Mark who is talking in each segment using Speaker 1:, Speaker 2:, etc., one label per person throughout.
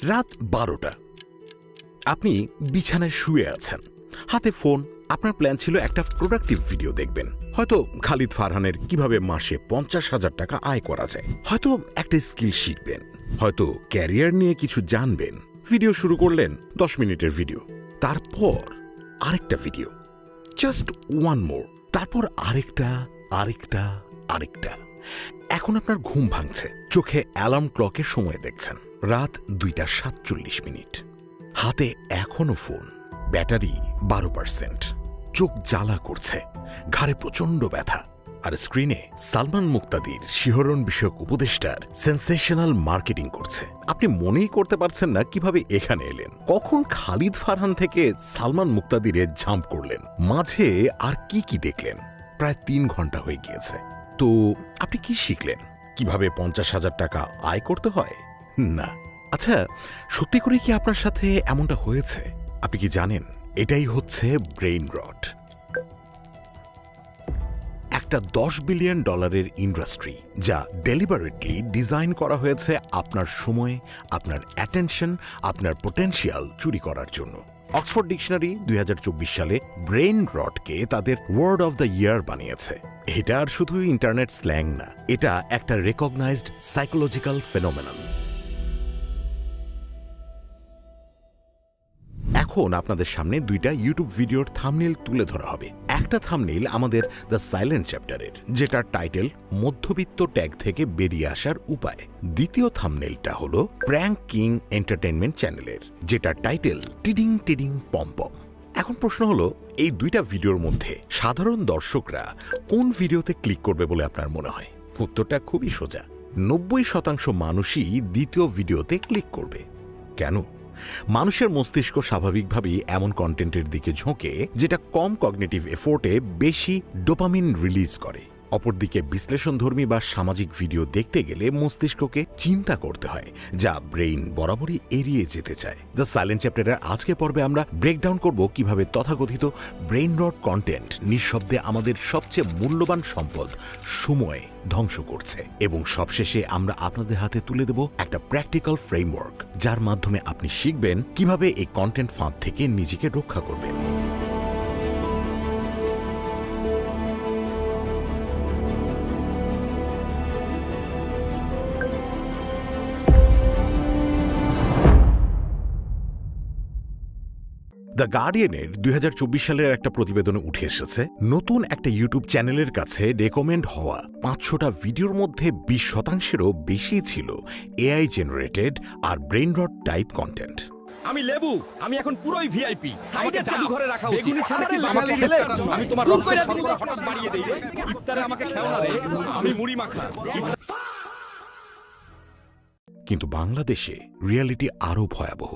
Speaker 1: রাত 12টা, আপনি বিছানায় শুয়ে আছেন, হাতে ফোন। আপনার প্ল্যান ছিল একটা প্রোডাক্টিভ ভিডিও দেখবেন, হয়তো খালিদ ফারহানের কিভাবে মাসে 50,000 টাকা আয় করা যায়, হয়তো একটা স্কিল শিখবেন, হয়তো ক্যারিয়ার নিয়ে কিছু জানবেন। ভিডিও শুরু করলেন, 10 মিনিটের ভিডিও, তারপর আরেকটা ভিডিও, জাস্ট ওয়ান মোর, তারপর আরেকটা আরেকটা আরেকটা। এখন আপনার ঘুম ভাঙছে, চোখে অ্যালার্ম ক্লকের সময় দেখছেন, রাত 2:47। হাতে এখনো ফোন, ব্যাটারি 12%, চোখ জ্বালা করছে, ঘাড়ে প্রচন্ড ব্যথা, আর স্ক্রিনে সালমান মুক্তাদির শিহরণ বিষয়ক উপদেষ্টার সেন্সেশনাল মার্কেটিং করছে। আপনি মনেই করতে পারছেন না কিভাবে এখানে এলেন, কখন খালিদ ফারহান থেকে সালমান মুক্তাদিরে জাম্প করলেন, মাঝে আর কি কি দেখলেন। প্রায় 3 ঘন্টা হয়ে গিয়েছে। তো আপনি কি শিখলেন? কিভাবে 50,000 টাকা আয় করতে হয়? না। আচ্ছা, সত্যি করে কি আপনার সাথে এমনটা হয়েছে? আপনি কি জানেন এটাই হচ্ছে ব্রেইন রট, একটা $10 বিলিয়ন ইন্ডাস্ট্রি যা ডেলিবারেটলি ডিজাইন করা হয়েছে আপনার সময়, আপনার অ্যাটেনশন, আপনার পোটেনশিয়াল চুরি করার জন্য। অক্সফোর্ড ডিকশনারি 2024 সালে ব্রেইন রটকে তাদের ওয়ার্ড অফ দ্য ইয়ার বানিয়েছে। এটা আর শুধু ইন্টারনেট স্ল্যাং না, এটা একটা রেকগনাইজড সাইকোলজিক্যাল ফেনোমেনন। এখন আপনাদের সামনে 2টা ইউটিউব ভিডিওর থাম্বনেইল তুলে ধরা হবে। একটা থাম্বনেইল আমাদের দ্য সাইলেন্ট চ্যাপ্টারের, যেটার টাইটেল মধ্যবিত্ত ট্যাগ থেকে বেরিয়ে আসার উপায়। দ্বিতীয় থাম্বনেইলটা হলো প্র্যাঙ্ক কিং এন্টারটেইনমেন্ট চ্যানেলের, যেটার টাইটেল টিডিং টিডিং পমপম। এখন প্রশ্ন হলো, এই 2টা ভিডিওর মধ্যে সাধারণ দর্শকরা কোন ভিডিওতে ক্লিক করবে বলে আপনার মনে হয়? উত্তরটা খুবই সোজা, 90% মানুষই দ্বিতীয় ভিডিওতে ক্লিক করবে। কেন? মানুষের মস্তিষ্ক স্বাভাবিকভাবেই এমন কন্টেন্টের দিকে ঝোঁকে যেটা কম কগনিটিভ এফোর্টে বেশি ডোপামিন রিলিজ করে। অপরদিকে বিশ্লেষণধর্মী বা সামাজিক ভিডিও দেখতে গেলে মস্তিষ্ককে চিন্তা করতে হয়, যা ব্রেইন বরাবরই এড়িয়ে যেতে চায়। দ্য সাইলেন্ট চ্যাপ্টারের আজকে পর্বে আমরা ব্রেকডাউন করব কিভাবে তথাকথিত ব্রেইন রট কন্টেন্ট নিঃশব্দে আমাদের সবচেয়ে মূল্যবান সম্পদ সময় ধ্বংস করছে, এবং সবশেষে আমরা আপনাদের হাতে তুলে দেব একটা প্র্যাকটিক্যাল ফ্রেমওয়ার্ক, যার মাধ্যমে আপনি শিখবেন কিভাবে এই কন্টেন্ট ফাঁদ থেকে নিজেকে রক্ষা করবেন। দ্য গার্ডিয়ানের 2024 সালের একটা প্রতিবেদনে উঠে এসেছে, নতুন একটা ইউটিউব চ্যানেলের কাছে রেকমেন্ড হওয়া 500টা ভিডিওর মধ্যে 20%-এরও বেশি ছিল AI generated her brain rot type content.
Speaker 2: আমি লেবু, আমি এখন পুরোই ভিআইপি।
Speaker 3: সাইডে জাদুঘরে রাখা উচিত।
Speaker 2: বেগুনি ছাড়া কি
Speaker 3: আমাকে
Speaker 2: বাঙালি
Speaker 3: খেলে
Speaker 2: খেলে আমি তোমার
Speaker 3: দূর
Speaker 2: রক্ত
Speaker 3: কইরা
Speaker 2: শর্করা
Speaker 3: দিবি।
Speaker 2: হঠাৎ বাড়িয়ে দেই রে। ইফতারে আমাকে খেও না রে, আমি মুড়ি মাখা।
Speaker 1: কিন্তু বাংলাদেশে রিয়ালিটি আরও ভয়াবহ।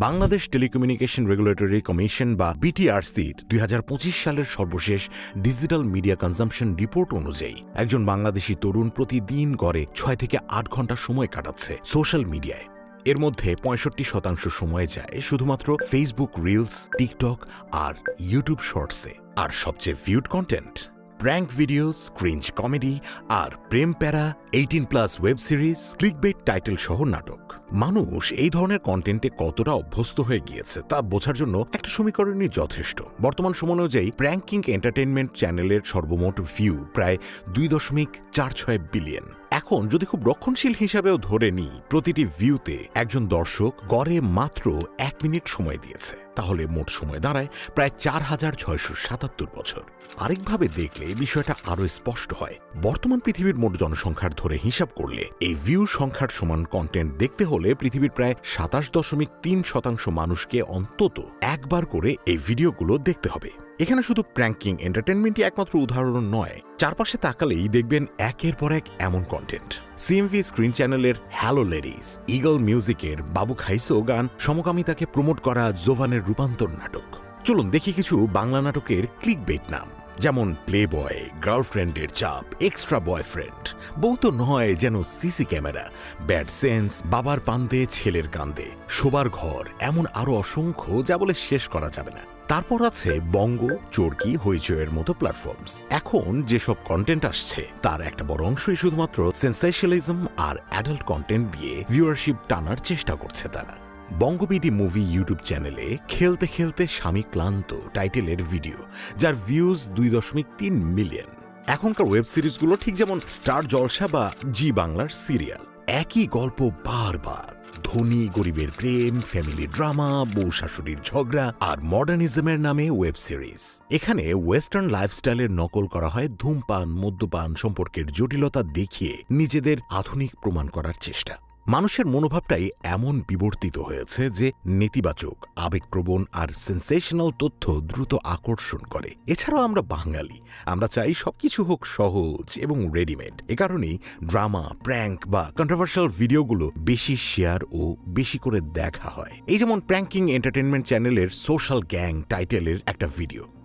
Speaker 1: বাংলাদেশ টেলিকমিউনিকেশন রেগুলেটরি কমিশন বা বিটিআরসির 2025 সালের সর্বশেষ ডিজিটাল মিডিয়া কনজাম্পশন রিপোর্ট অনুযায়ী একজন বাংলাদেশি তরুণ প্রতিদিন গড়ে 6 থেকে 8 ঘন্টা সময় কাটাচ্ছে সোশ্যাল মিডিয়ায়। এর মধ্যে 65% সময় যায় শুধুমাত্র ফেসবুক রিলস, টিকটক আর ইউটিউব শর্টসে। আর সবচেয়ে viewed content prank videos, cringe comedy আর প্রেম প্যারা, 18+ ওয়েব সিরিজ, ক্লিকবেট টাইটেল সহ নাটক। মানুষ এই ধরনের কন্টেন্টে কতটা অভ্যস্ত হয়ে গিয়েছে তা বোঝার জন্য একটা সমীকরণই যথেষ্ট। বর্তমান সময় অনুযায়ী প্র্যাঙ্ক কিং এন্টারটেইনমেন্ট চ্যানেলের সর্বমোট ভিউ প্রায় 2.46 বিলিয়ন। এখন যদি খুব রক্ষণশীল হিসাবেও ধরে নিই, প্রতিটি ভিউতে একজন দর্শক গড়ে মাত্র 1 মিনিট সময় দিয়েছে, তাহলে মোট সময় দাঁড়ায় প্রায় 4,677 বছর। আরেকভাবে দেখলে বিষয়টা আরো স্পষ্ট হয়। বর্তমান পৃথিবীর মোট জনসংখ্যার ধরে হিসাব করলে এই ভিউ সংখ্যার সমান কন্টেন্ট দেখতে হলে পৃথিবীর প্রায় 27.3% মানুষকে অন্তত একবার করে এই ভিডিওগুলো দেখতে হবে। এখানে শুধু প্র্যাঙ্কিং এন্টারটেনমেন্টই একমাত্র উদাহরণ নয়, চারপাশে তাকালেই দেখবেন একের পর এক এমন কন্টেন্ট। সিএমভি স্ক্রিন চ্যানেলের হ্যালো লেডিজ, ইগল মিউজিকের বাবু খাইসো গান, সমকামিতাকে প্রমোট করা জোভানের রূপান্তর নাটক। চলুন দেখি কিছু বাংলা নাটকের ক্লিকবেট নাম, যেমন প্লে বয়, গার্লফ্রেন্ডের চাপ, এক্সট্রা বয়ফ্রেন্ড, বউ তো নয় যেন সিসি ক্যামেরা, ব্যাড সেন্স, বাবার পান্দে ছেলের কান্দে, শোবার ঘর, এমন আরো অসংখ্য যা বলে শেষ করা যাবে না। তারপর আছে বঙ্গ, চরকি, হইচয়ের মতো প্ল্যাটফর্মস। এখন যেসব কন্টেন্ট আসছে তার একটা বড় অংশই শুধুমাত্র সেন্সেশনালিজম আর অ্যাডাল্ট কন্টেন্ট দিয়ে ভিউয়ারশিপ টানার চেষ্টা করছে তারা। বঙ্গবিডি মুভি ইউটিউব চ্যানেলে খেলতে খেলতে স্বামী ক্লান্ত টাইটেলের ভিডিও, যার ভিউজ 2.3 মিলিয়ন। এখনকার ওয়েব সিরিজগুলো ঠিক যেমন স্টার জলসা বা জি বাংলার সিরিয়াল, একই গল্প বারবার। ধনী গরিবের প্রেম, ফ্যামিলি ড্রামা, বউ শাশুড়ির ঝগড়া আর মডার্নিজমের নামে ওয়েব সিরিজ। এখানে ওয়েস্টার্ন লাইফস্টাইলের নকল করা হয় ধূমপান, মদ্যপান সম্পর্কের জটিলতা দেখিয়ে নিজেদের আধুনিক প্রমাণ করার চেষ্টা। মানুষের মনোভাবটাই এমন বিবর্তিত হয়েছে যে নেতিবাচক, আবেগপ্রবণ আর সেন্সেশনাল তথ্য দ্রুত আকর্ষণ করে। এছাড়াও আমরা বাঙালি, আমরা চাই সবকিছু হোক সহজ এবং রেডিমেড। এ কারণেই ড্রামা, প্র্যাঙ্ক বা কন্ট্রোভার্সিয়াল ভিডিওগুলো বেশি শেয়ার ও বেশি করে দেখা হয়। এই যেমন প্র্যাঙ্কিং এন্টারটেনমেন্ট চ্যানেলের সোশ্যাল গ্যাং টাইটেলের একটা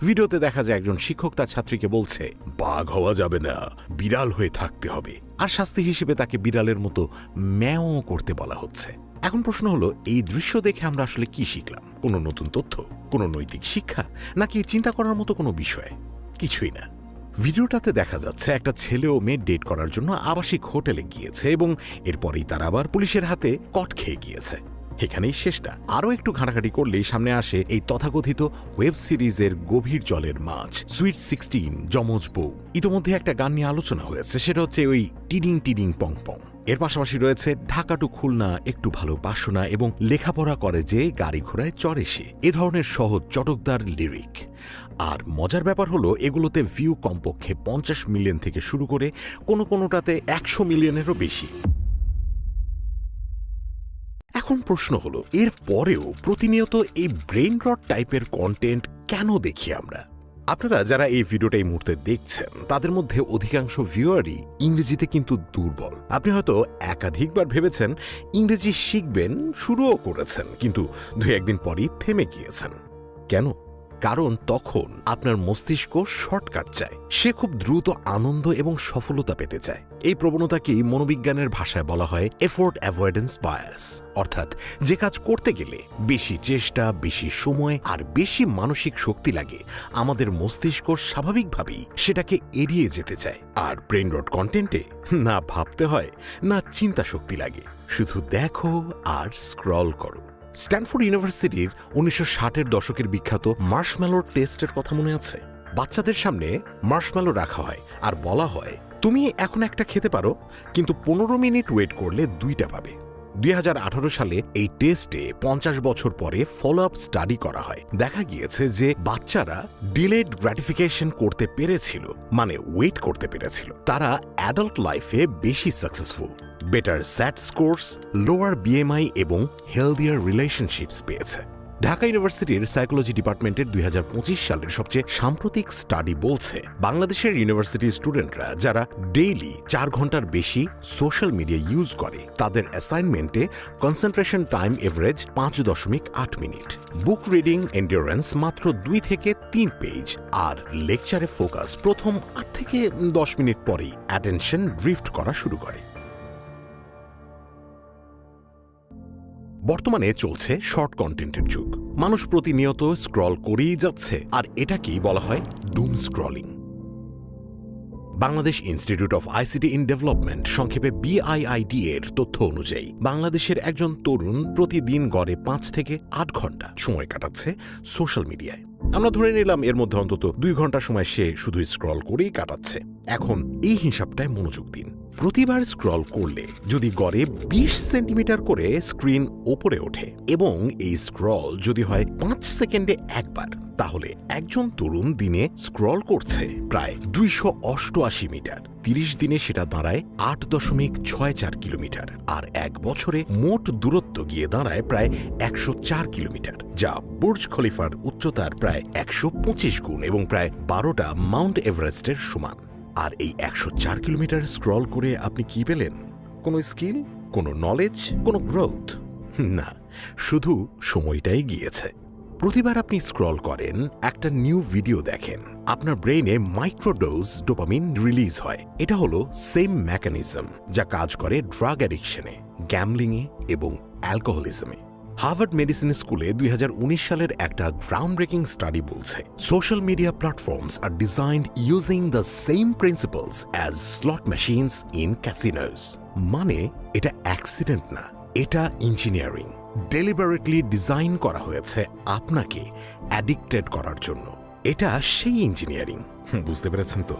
Speaker 1: ভিডিওতে দেখা যায় একজন শিক্ষক তার ছাত্রীকে বলছে, বাঘ হওয়া যাবে না, বিড়াল হয়ে থাকতে হবে, আর শাস্তি হিসেবে তাকে বিড়ালের মতো ম্যাও করতে বলা হচ্ছে। এখন প্রশ্ন হলো, এই দৃশ্য দেখে আমরা আসলে কি শিখলাম? কোনো নতুন তথ্য, কোনো নৈতিক শিক্ষা, নাকি চিন্তা করার মতো কোনো বিষয়? কিছুই না। ভিডিওটাতে দেখা যাচ্ছে একটা ছেলে ও মেয়ে ডেট করার জন্য আবাসিক হোটেলে গিয়েছে এবং এরপরেই তারা আবার পুলিশের হাতে কট খেয়ে গিয়েছে। এখানেই শেষটা। আরও একটু ঘাটাঘাটি করলেই সামনে আসে এই তথাকথিত ওয়েব সিরিজের গভীর জলের মাছ, সুইট 16, যমজ বউ। ইতোমধ্যে একটা গান নিয়ে আলোচনা হয়েছে, সেটা হচ্ছে ওই টিডিং টিডিং পং পং। এর পাশাপাশি রয়েছে ঢাকা টু খুলনা, একটু ভালোবাসো না এবং লেখাপড়া করে যে গাড়ি ঘোড়ায় চড়ে সে, এ ধরনের সহজ চটকদার লিরিক। আর মজার ব্যাপার হলো, এগুলোতে ভিউ কমপক্ষে 50 মিলিয়ন থেকে শুরু করে কোনোটাতে 100 মিলিয়নেরও বেশি। এখন প্রশ্ন হলো, এর পরেও প্রতিনিয়ত এই ব্রেইন রট টাইপের কন্টেন্ট কেন দেখি আমরা? আপনারা যারা এই ভিডিওটা এই মুহূর্তে দেখছেন, তাদের মধ্যে অধিকাংশ ভিউয়ারই ইংরেজিতে কিন্তু দুর্বল। আপনি হয়তো একাধিকবার ভেবেছেন ইংরেজি শিখবেন, শুরুও করেছেন, কিন্তু 2-1 দিন পরই থেমে গিয়েছেন। কেন? কারণ তখন আপনার মস্তিষ্ক শর্টকাট চায়। সে খুব দ্রুত আনন্দ এবং সফলতা পেতে চায়। এই প্রবণতাকেই মনোবিজ্ঞানের ভাষায় বলা হয় এফোর্ট অ্যাভয়েডেন্স বায়াস। অর্থাৎ যে কাজ করতে গেলে বেশি চেষ্টা, বেশি সময় আর বেশি মানসিক শক্তি লাগে, আমাদের মস্তিষ্ক স্বাভাবিকভাবেই সেটাকে এড়িয়ে যেতে চায়। আর ব্রেইন রট কন্টেন্টে না ভাবতে হয়, না চিন্তা শক্তি লাগে, শুধু দেখো আর স্ক্রল করো। স্ট্যানফোর্ড ইউনিভার্সিটির 1960-এর দশকের বিখ্যাত মার্শম্যালোর টেস্টের কথা মনে আছে? বাচ্চাদের সামনে মার্শম্যালো রাখা হয় আর বলা হয়, তুমি এখন একটা খেতে পারো, কিন্তু 15 মিনিট ওয়েট করলে 2টা পাবে। 2018 সালে এই টেস্টে 50 বছর পরে ফলো আপ স্টাডি করা হয়। দেখা গিয়েছে যে বাচ্চারা ডিলেড গ্র্যাটিফিকেশন করতে পেরেছিল, মানে ওয়েট করতে পেরেছিল, তারা অ্যাডাল্ট লাইফে বেশি সাকসেসফুল, বেটার স্যাট স্কোরস, লোয়ার বিএমআই এবং হেলদিয়ার রিলেশনশিপস পেয়েছে। ঢাকা ইউনিভার্সিটির সাইকোলজি ডিপার্টমেন্টের 2025 সালের সবচেয়ে সাম্প্রতিক স্টাডি বলছে, বাংলাদেশের ইউনিভার্সিটি স্টুডেন্টরা যারা ডেইলি 4 ঘন্টার বেশি সোশ্যাল মিডিয়া ইউজ করে, তাদের অ্যাসাইনমেন্টে concentration time average 5.8 minute, book reading endurance মাত্র 2 থেকে 3 পেজ, আর লেকচারে ফোকাস প্রথম 8 থেকে 10 মিনিট পরেই অ্যাটেনশন ড্রিফট করা শুরু করে। বর্তমানে চলছে শর্ট কন্টেন্টের যুগ। মানুষ প্রতিনিয়ত স্ক্রল করেই যাচ্ছে, আর এটাকেই বলা হয় doom scrolling. Bangladesh institute of ICT in development, সংক্ষেপে BIID এর তথ্য অনুযায়ী বাংলাদেশের একজন তরুণ প্রতিদিন গড়ে 5 থেকে 8 ঘন্টা সময় কাটাচ্ছে সোশ্যাল মিডিয়ায়। আমরা ধরে নিলাম এর মধ্যে অন্তত 2 ঘন্টা সময় সে শুধু স্ক্রল করেই কাটাচ্ছে। এখন এই হিসাবটায় মনোযোগ দিন। প্রতিবার স্ক্রল করলে যদি গড়ে 20 সেন্টিমিটার করে স্ক্রিন ওপরে ওঠে এবং এই স্ক্রল যদি হয় 5 সেকেন্ডে একবার, তাহলে একজন তরুণ দিনে স্ক্রল করছে প্রায় 288 মিটার। 30 দিনে সেটা দাঁড়ায় 8.64 কিলোমিটার, আর 1 বছরে মোট দূরত্ব গিয়ে দাঁড়ায় প্রায় 104 কিলোমিটার, যা বুর্জ খলিফার উচ্চতার প্রায় 125 গুণ এবং প্রায় 12টা মাউন্ট এভারেস্টের সমান। আর এই 104 কিলোমিটার স্ক্রল করে আপনি কি পেলেন? কোনো স্কিল, কোনো নলেজ, কোনো গ্রোথ? না, শুধু সময়টাই গিয়েছে। প্রতিবার আপনি স্ক্রল করেন, একটা নিউ ভিডিও দেখেন, আপনার ব্রেইনে মাইক্রোডোজ ডোপামিন রিলিজ হয়। এটা হলো সেম মেকানিজম যা কাজ করে ড্রাগ অ্যাডিকশনে, গ্যামলিংয়ে এবং অ্যালকোহলিজমে। হার্ভার্ড মেডিসিন স্কুলে 2019 সালের একটা গ্রাউন্ড ব্রেকিং স্টাডি বলছে, social media platforms are designed using the same principles as slot machines in casinos. মানে এটা অ্যাক্সিডেন্ট না, এটা ইঞ্জিনিয়ারিং। ডেলিবারেটলি ডিজাইন করা হয়েছে আপনাকে অ্যাডিক্টেড করার জন্য। এটা সেই ইঞ্জিনিয়ারিং, বুঝতে পেরেছেন তো?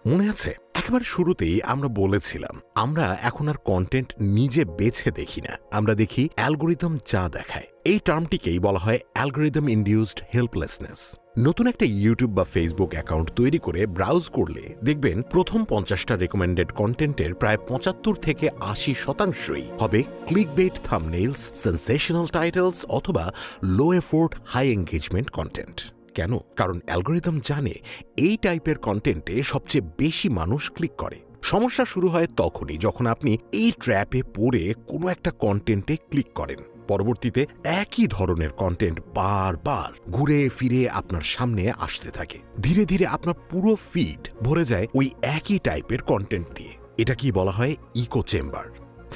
Speaker 1: মনে আছে একেবারে শুরুতেই আমরা বলেছিলাম আমরা এখন আর কন্টেন্ট নিজে বেছে দেখি না, আমরা দেখি অ্যালগোরিদম যা দেখায়। এই টার্মটিকেই বলা হয় অ্যালগোরিদম ইনডিউসড হেল্পলেসনেস। নতুন একটা ইউটিউব বা ফেসবুক অ্যাকাউন্ট তৈরি করে ব্রাউজ করলে দেখবেন প্রথম 50টা রেকমেন্ডেড কন্টেন্টের প্রায় 75 থেকে 80% হবে ক্লিকবেট থাম্বনেইলস, সেনসেশনাল টাইটেলস অথবা লো এফোর্ট হাই এঙ্গেজমেন্ট কন্টেন্ট। কেন? কারণ অ্যালগোরিদম জানে এই টাইপের কন্টেন্টে সবচেয়ে বেশি মানুষ ক্লিক করে। সমস্যা শুরু হয় তখনই যখন আপনি এই ট্র্যাপে পড়ে কোনো একটা কন্টেন্টে ক্লিক করেন। পরবর্তীতে একই ধরনের কন্টেন্ট বারবার ঘুরে ফিরে আপনার সামনে আসতে থাকে। ধীরে ধীরে আপনার পুরো ফিড ভরে যায় ওই একই টাইপের কন্টেন্ট দিয়ে। এটা কি বলা হয় ইকো চেম্বার।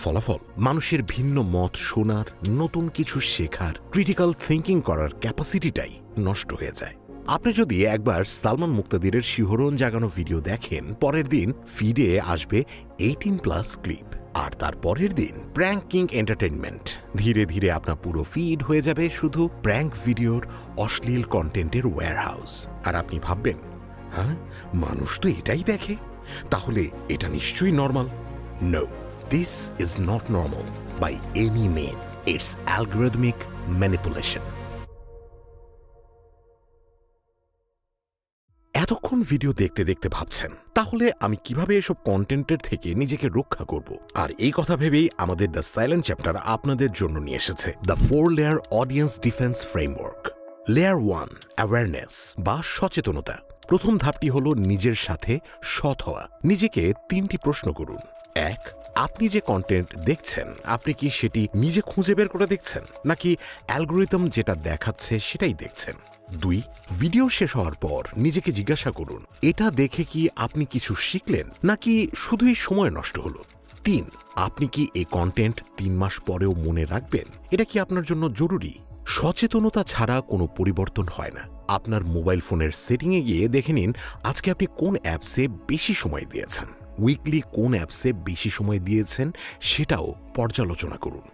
Speaker 1: ফলাফল, মানুষের ভিন্ন মত শোনার, নতুন কিছু শেখার, ক্রিটিক্যাল থিঙ্কিং করার ক্যাপাসিটিটাই নষ্ট হয়ে যায়। আপনি যদি একবার সালমান মুক্তাদিরের শিহরণ জাগানো ভিডিও দেখেন, পরের দিন ফিডে আসবে 18+ ক্লিপ, আর তার পরের দিন প্র্যাঙ্ক কিং এন্টারটেইনমেন্ট। ধীরে ধীরে আপনার পুরো ফিড হয়ে যাবে শুধু প্র্যাঙ্ক ভিডিওর অশ্লীল কন্টেন্টের ওয়্যারহাউস। আর আপনি ভাববেন, হ্যাঁ, মানুষ তো এটাই দেখে, তাহলে এটা নিশ্চয়ই normal. No, this is not normal by any means. It's algorithmic manipulation. এতক্ষণ ভিডিও দেখতে দেখতে ভাবছেন, তাহলে আমি কিভাবে এসব কন্টেন্টের থেকে নিজেকে রক্ষা করব? আর এই কথা ভেবেই আমাদের দ্য সাইলেন্ট চ্যাপ্টার আপনাদের জন্য নিয়ে এসেছে the 4 layer audience defence framework. Layer 1, awareness বা সচেতনতা। প্রথম ধাপটি হলো নিজের সাথে সৎ হওয়া। নিজেকে 3টি প্রশ্ন করুন। 1, আপনি যে কন্টেন্ট দেখছেন আপনি কি সেটি নিজে খুঁজে বের করে দেখছেন, নাকি অ্যালগোরিদম যেটা দেখাচ্ছে সেটাই দেখছেন? 2, ভিডিও শেষ হওয়ার পর নিজেকে জিজ্ঞাসা করুন, এটা দেখে কি আপনি কিছু শিখলেন, নাকি শুধুই সময় নষ্ট হলো? 3, আপনি কি এই কন্টেন্ট 3 মাস পরেও মনে রাখবেন? এটা কি আপনার জন্য জরুরি? সচেতনতা ছাড়া কোনো পরিবর্তন হয় না। আপনার মোবাইল ফোনের সেটিংয়ে গিয়ে দেখে নিন আজকে আপনি কোন অ্যাপসে বেশি সময় দিয়েছেন, উইকলি কোন অ্যাপসে বেশি সময় দিয়েছেন সেটাও পর্যালোচনা করুন।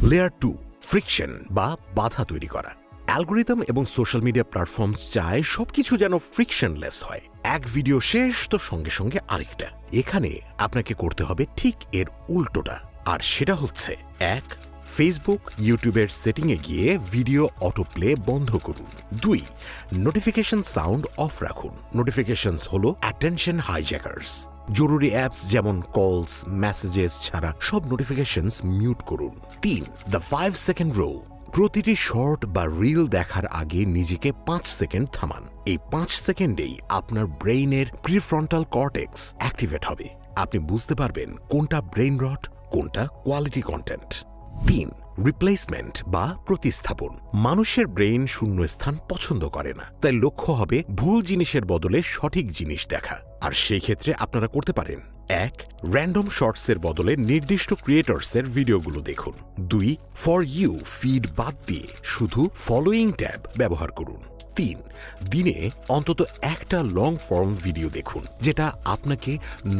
Speaker 1: লেয়ার 2, ফ্রিকশন বা বাধা তৈরি করা। অ্যালগোরিদম এবং সোশ্যাল মিডিয়া প্ল্যাটফর্মস চায় সবকিছু যেন ফ্রিকশনলেস হয়। এক ভিডিও শেষ তো সঙ্গে সঙ্গে আরেকটা। এখানে আপনাকে করতে হবে ঠিক এর উল্টোটা, আর সেটা হচ্ছে 1, ফেসবুক ইউটিউবের সেটিংয়ে গিয়ে ভিডিও অটোপ্লে বন্ধ করুন। 2, নোটিফিকেশন সাউন্ড অফ রাখুন। নোটিফিকেশনস হলো অ্যাটেনশন হাইজ্যাকার্স। জরুরি অ্যাপস যেমন কলস, মেসেজেস ছাড়া সব নোটিফিকেশনস মিউট করুন। 3, দ্য 5 সেকেন্ড রুল। প্রতিটি শর্ট বা রিল দেখার আগে নিজেকে 5 সেকেন্ড থামান। এই 5 সেকেন্ডেই আপনার ব্রেইনের প্রিফ্রন্টাল কর্টেক্স অ্যাক্টিভেট হবে। আপনি বুঝতে পারবেন কোনটা ব্রেইন রট, কোনটা কোয়ালিটি কন্টেন্ট। 3, রিপ্লেসমেন্ট বা প্রতিস্থাপন। মানুষের ব্রেইন শূন্যস্থান পছন্দ করে না, তাই লক্ষ্য হবে ভুল জিনিসের বদলে সঠিক জিনিস দেখা। আর সেই ক্ষেত্রে আপনারা করতে পারেন 1, র্যান্ডম শর্টসের বদলে নির্দিষ্ট ক্রিয়েটরসের ভিডিওগুলো দেখুন। 2, ফর ইউ ফিড বাদ দিয়ে শুধু ফলোয়িং ট্যাব ব্যবহার করুন। 3, দিনে অন্তত একটা লং ফর্ম ভিডিও দেখুন যেটা আপনাকে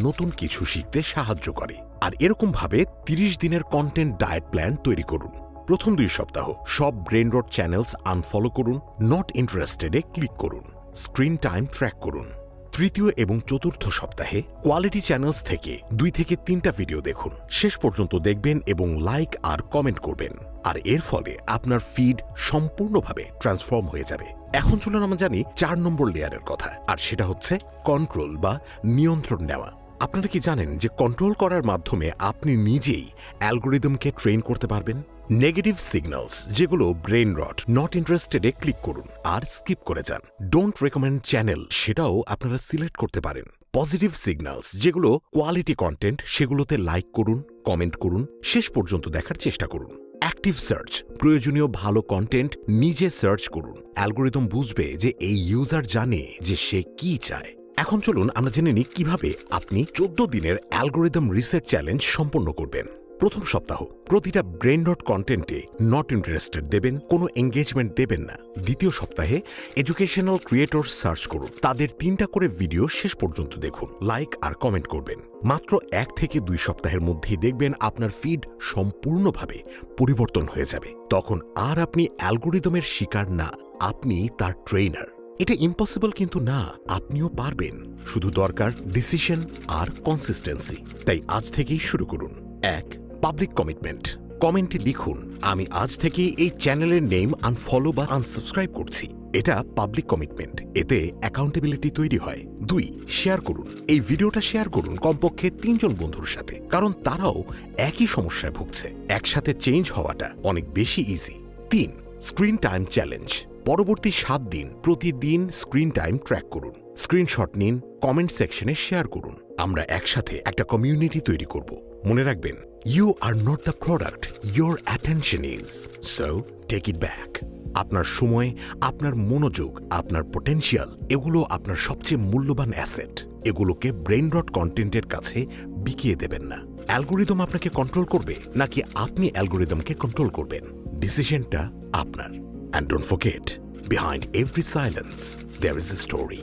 Speaker 1: নতুন কিছু শিখতে সাহায্য করে। আর এরকম ভাবে 30 দিনের কন্টেন্ট ডায়েট প্ল্যান তৈরি করুন। প্রথম 2 সপ্তাহ সব ব্রেন রট চ্যানেলস আনফলো করুন, নট ইন্টারেস্টেডে ক্লিক করুন, স্ক্রিন টাইম ট্র্যাক করুন। তৃতীয় এবং চতুর্থ সপ্তাহে কোয়ালিটি চ্যানেলস থেকে 2 থেকে 3টা ভিডিও দেখুন, শেষ পর্যন্ত দেখবেন এবং লাইক আর কমেন্ট করবেন। আর এর ফলে আপনার ফিড সম্পূর্ণভাবে ট্রান্সফর্ম হয়ে যাবে। এখন চলুন আমরা জানি 4 নম্বর লেয়ারের কথা, আর সেটা হচ্ছে কন্ট্রোল বা নিয়ন্ত্রণ নেওয়া। আপনারা কি জানেন যে কন্ট্রোল করার মাধ্যমে আপনি নিজেই অ্যালগোরিদমকে ট্রেন করতে পারবেন? নেগেটিভ সিগন্যালস যেগুলো ব্রেন রট, নট ইন্টারেস্টেডে ক্লিক করুন আর স্কিপ করে যান। ডোন্ট রেকমেন্ড চ্যানেল, সেটাও আপনারা সিলেক্ট করতে পারেন। পজিটিভ সিগন্যালস যেগুলো কোয়ালিটি কন্টেন্ট, সেগুলোতে লাইক করুন, কমেন্ট করুন, শেষ পর্যন্ত দেখার চেষ্টা করুন। অ্যাক্টিভ সার্চ, প্রয়োজনীয় ভালো কন্টেন্ট নিজে সার্চ করুন। অ্যালগোরিদম বুঝবে যে এই ইউজার জানে যে সে কি চায়। এখন চলুন আমরা জেনে নিই কিভাবে আপনি 14 দিনের অ্যালগোরিদম রিসেট চ্যালেঞ্জ সম্পন্ন করবেন। প্রথম সপ্তাহ প্রতিটা ব্রেন ডট কন্টেন্টে নট ইন্টারেস্টেড দেবেন, কোনো এঙ্গেজমেন্ট দেবেন না। দ্বিতীয় সপ্তাহে এডুকেশনাল ক্রিয়েটর সার্চ করুন, তাদের 3টা করে ভিডিও শেষ পর্যন্ত দেখুন, লাইক আর কমেন্ট করবেন। মাত্র 1 থেকে 2 সপ্তাহের মধ্যেই দেখবেন আপনার ফিড সম্পূর্ণভাবে পরিবর্তন হয়ে যাবে। তখন আর আপনি অ্যালগোরিদমের শিকার না, আপনি তার ট্রেনার। এটা ইম্পসিবল কিন্তু না, আপনিও পারবেন। শুধু দরকার ডিসিশন আর কনসিস্টেন্সি। তাই আজ থেকেই শুরু করুন। 1. Public commitment. কমেন্টে লিখুন, আমি আজ থেকে এই চ্যানেলের নেম আনফলো বা আনসাবস্ক্রাইব করছি। এটা পাবলিক কমিটমেন্ট, এতে অ্যাকাউন্টেবিলিটি তৈরি হয়। 2. শেয়ার করুন। এই ভিডিওটা শেয়ার করুন কমপক্ষে 3 জন বন্ধুর সাথে, কারণ তারাও একই সমস্যায় ভুগছে। একসাথে চেঞ্জ হওয়াটা অনেক বেশি ইজি। 3. Screen time challenge. পরবর্তী 7 দিন প্রতিদিন স্ক্রিন টাইম ট্র্যাক করুন, স্ক্রিনশট নিন, কমেন্ট সেকশনে শেয়ার করুন। আমরা একসাথে একটা কমিউনিটি তৈরি করব। মনে রাখবেন, you are not the product, your attention is. So take it back. আপনার সময়, আপনার মনোযোগ, আপনার পটেনশিয়াল, এগুলো আপনার সবচেয়ে মূল্যবান অ্যাসেট। এগুলোকে ব্রেন ডট কন্টেন্টের কাছে বিকিয়ে দেবেন না। অ্যালগোরিদম আপনাকে কন্ট্রোল করবে নাকি আপনি অ্যালগোরিদমকে কন্ট্রোল করবেন, ডিসিশনটা আপনার। And don't forget, behind every silence, there is a story.